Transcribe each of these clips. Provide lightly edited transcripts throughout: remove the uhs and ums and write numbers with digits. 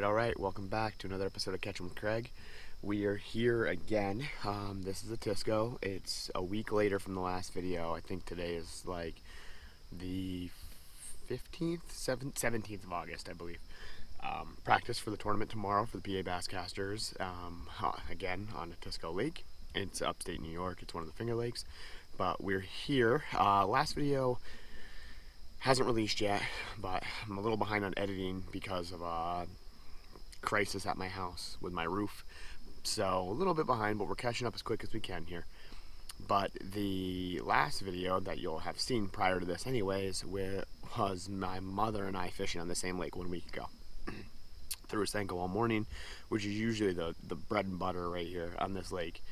Alright, welcome back to another episode of Catching with Craig. We are here again. This is Otisco. It's a week later from the last video. I think today is like the 15th, 17th of August, I believe. Practice for the tournament tomorrow for the PA Basscasters, again on Otisco Lake. It's upstate New York. It's one of the Finger Lakes. But we're here. Last video hasn't released yet, but I'm a little behind on editing because of a crisis at my house with my roof. So a little bit behind, but we're catching up as quick as we can here. But the last video that you'll have seen prior to this anyways was my mother and I fishing on the same lake 1 week ago. Threw a Senko all morning, which is usually the bread and butter right here on this lake.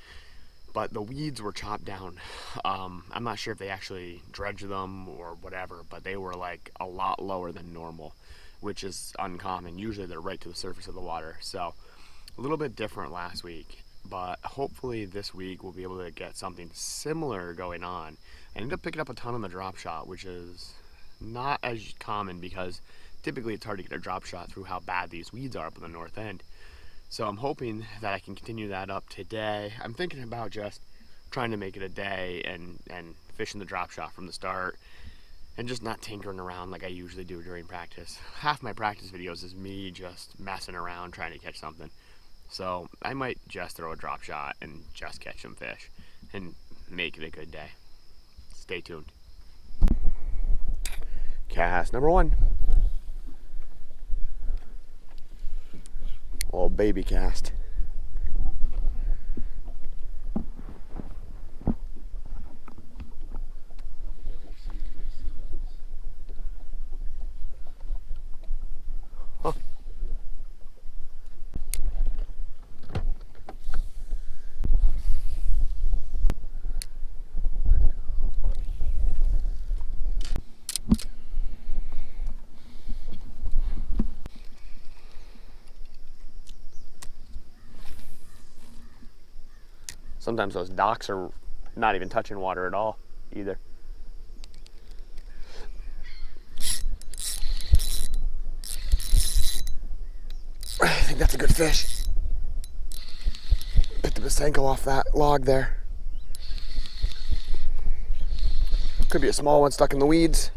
But the weeds were chopped down. I'm not sure if they actually dredged them or whatever, but they were like a lot lower than normal, which is uncommon. Usually they're right to the surface of the water. So a little bit different last week, but hopefully this week we'll be able to get something similar going on. I ended up picking up a ton on the drop shot, which is not as common because typically it's hard to get a drop shot through how bad these weeds are up on the north end. So I'm hoping that I can continue that up today. I'm thinking about just trying to make it a day and fishing the drop shot from the start and just not tinkering around like I usually do during practice. Half my practice videos is me just messing around trying to catch something. So I might just throw a drop shot and just catch some fish and make it a good day. Stay tuned. Cast number one. Little baby cast. Huh. Sometimes those docks are not even touching water at all either. I think that's a good fish. Picked up a Senko off that log there. Could be a small one stuck in the weeds.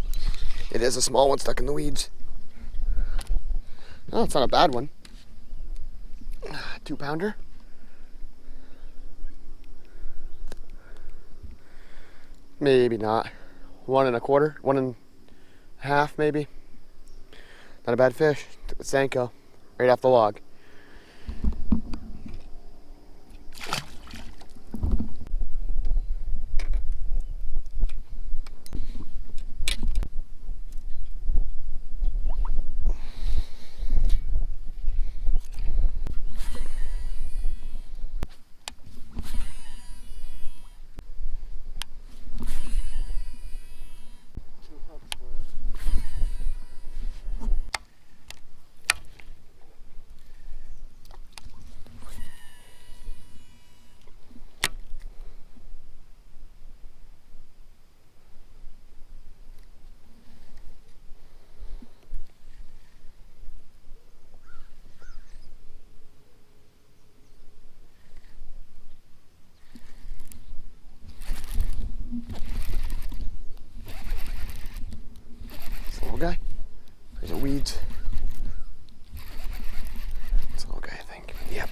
It is a small one stuck in the weeds. Oh, it's not a bad one. 2-pounder. Maybe not. 1 1/4, 1 1/2 maybe. Not a bad fish. Took the Senko right off the log. Guy. There's a weeds. It's a little guy, I think. Yep.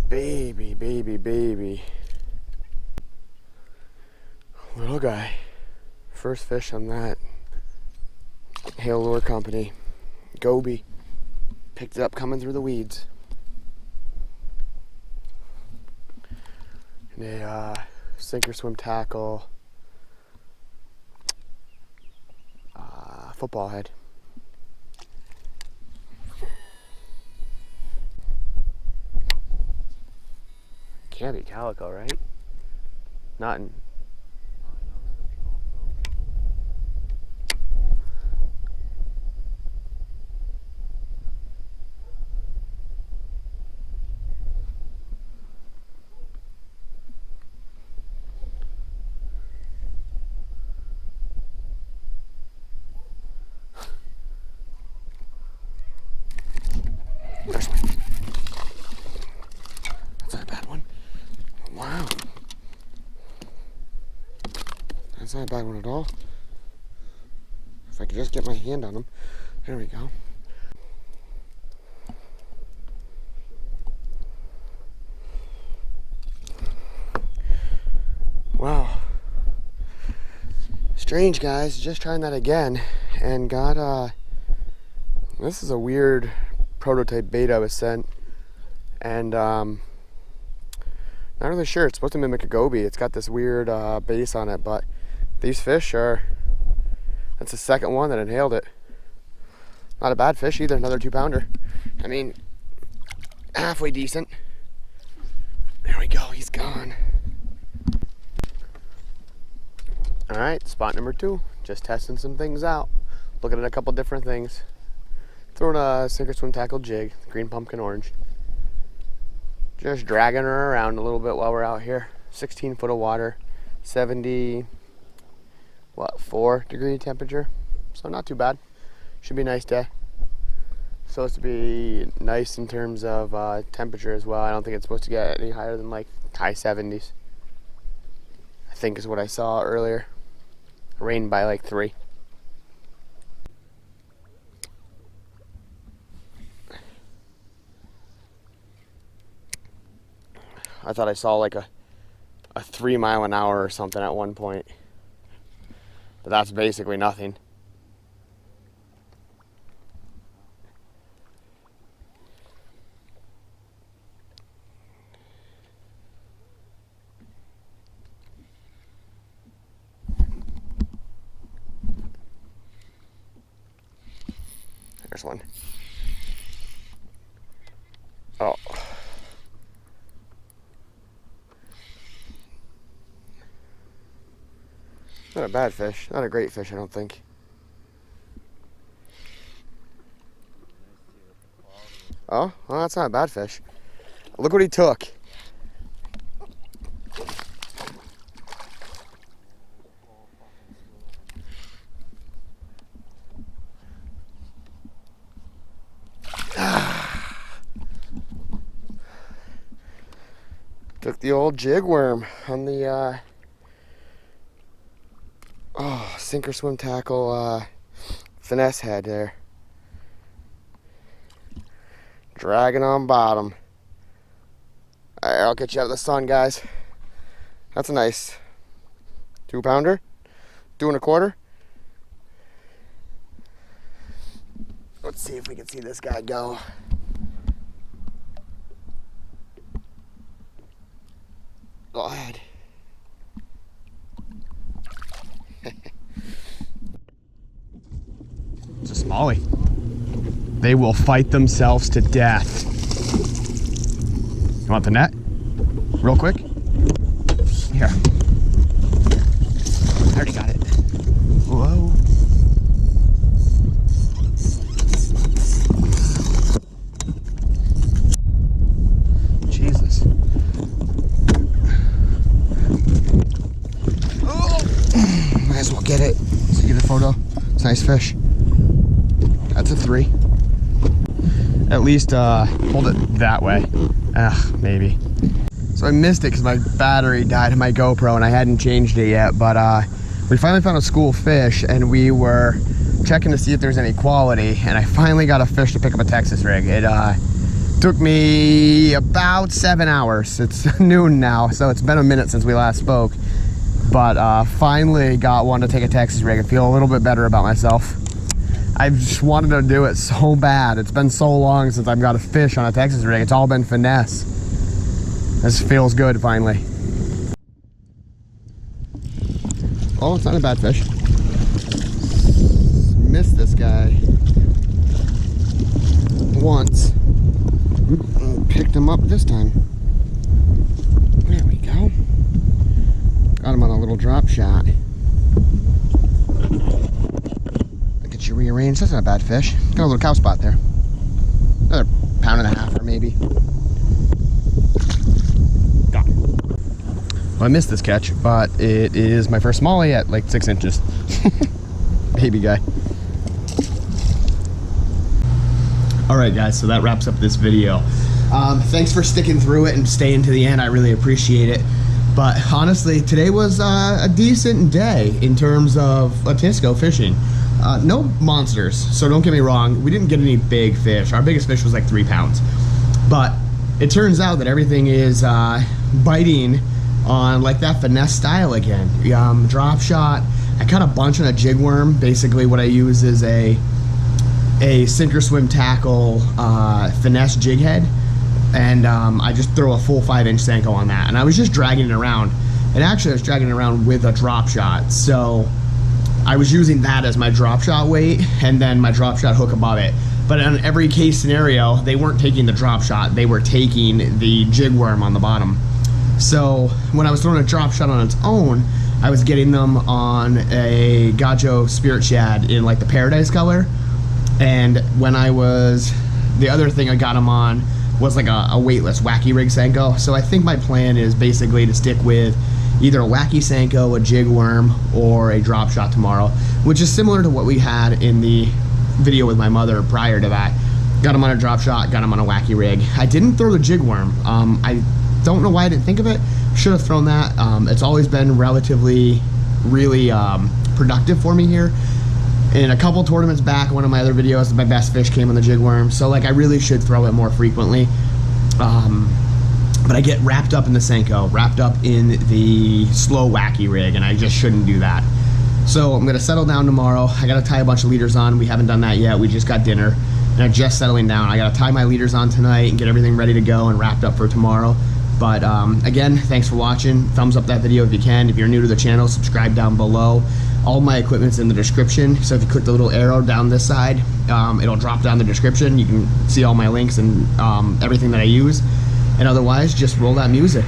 Baby, baby, baby. Little guy. First fish on that Hail Lure Company. Goby. Picked it up coming through the weeds. And a sinker swim tackle. Football head. Can't be calico, right? Not in. That's not a bad one at all. If I could just get my hand on him. There we go. Wow. Strange, guys. Just trying that again and got this is a weird prototype bait I was sent, and not really sure. It's supposed to mimic a goby. It's got this weird base on it, but these fish are, that's the second one that inhaled it. Not a bad fish either, another 2-pounder. I mean, halfway decent. There we go, he's gone. All right, spot number 2. Just testing some things out. Looking at a couple different things. Throwing a sinker swim tackle jig, green pumpkin orange. Just dragging her around a little bit while we're out here. 16 foot of water, 4-degree temperature. So not too bad. Should be a nice day. Supposed to be nice in terms of temperature as well. I don't think it's supposed to get any higher than like high 70s. I think is what I saw earlier. Rained by like 3. I thought I saw like a 3 mile an hour or something at one point. But that's basically nothing. There's one. Oh. Not a bad fish. Not a great fish, I don't think. Oh, well, that's not a bad fish. Look what he took. Took the old jig worm on the sinker swim tackle finesse head there. Dragging on bottom. Alright, I'll get you out of the sun, guys. That's a nice 2-pounder. 2 1/4. Let's see if we can see this guy go. Go ahead. It's a smallie. They will fight themselves to death. You want the net? Real quick? Here. I already got it. Whoa. Jesus. Oh. Might as well get it. So get a photo. It's a nice fish. That's a 3. At least hold it that way. Maybe. So I missed it because my battery died in my GoPro and I hadn't changed it yet, but we finally found a school fish and we were checking to see if there's any quality, and I finally got a fish to pick up a Texas rig. It took me about 7 hours. It's noon now, so it's been a minute since we last spoke, but finally got one to take a Texas rig and feel a little bit better about myself. I've just wanted to do it so bad. It's been so long since I've got a fish on a Texas rig. It's all been finesse. This feels good finally. Oh, it's not a bad fish. Missed this guy once and picked him up this time. There we go. Got him on a little drop shot. Get you rearranged. That's not a bad fish. Got a little cow spot there. Another 1.5 pounds or maybe. Got it. Well, I missed this catch, but it is my first smallie at like 6 inches. Baby guy. Alright guys, so that wraps up this video. Thanks for sticking through it and staying to the end. I really appreciate it. But honestly, today was a decent day in terms of Otisco fishing. No monsters, so don't get me wrong, we didn't get any big fish. Our biggest fish was like 3 pounds. But it turns out that everything is biting on like that finesse style again. Drop shot. I caught a bunch on a jig worm. Basically what I use is a sink or swim tackle finesse jig head. And I just throw a full 5-inch Senko on that, and I was just dragging it around. And actually I was dragging it around with a drop shot, so I was using that as my drop shot weight and then my drop shot hook above it. But in every case scenario, they weren't taking the drop shot, they were taking the jig worm on the bottom. So when I was throwing a drop shot on its own, I was getting them on a Gajo Spirit Shad in like the Paradise color. And when I was, the other thing I got them on was like a weightless wacky rig Senko. So I think my plan is basically to stick with either a wacky Senko, a jig worm, or a drop shot tomorrow, which is similar to what we had in the video with my mother prior to that. Got him on a drop shot, got him on a wacky rig. I didn't throw the jig worm. I don't know why I didn't think of it. Should have thrown that. It's always been really productive for me here. In a couple tournaments back, one of my other videos, my best fish came on the jig worm. So like I really should throw it more frequently. But I get wrapped up in the Senko, wrapped up in the slow wacky rig, and I just shouldn't do that. So I'm gonna settle down tomorrow. I gotta tie a bunch of leaders on. We haven't done that yet. We just got dinner and I'm just settling down. I gotta tie my leaders on tonight and get everything ready to go and wrapped up for tomorrow. But again, thanks for watching. Thumbs up that video if you can. If you're new to the channel, subscribe down below. All my equipment's in the description, so if you click the little arrow down this side, it'll drop down the description. You can see all my links and everything that I use. And otherwise, just roll that music.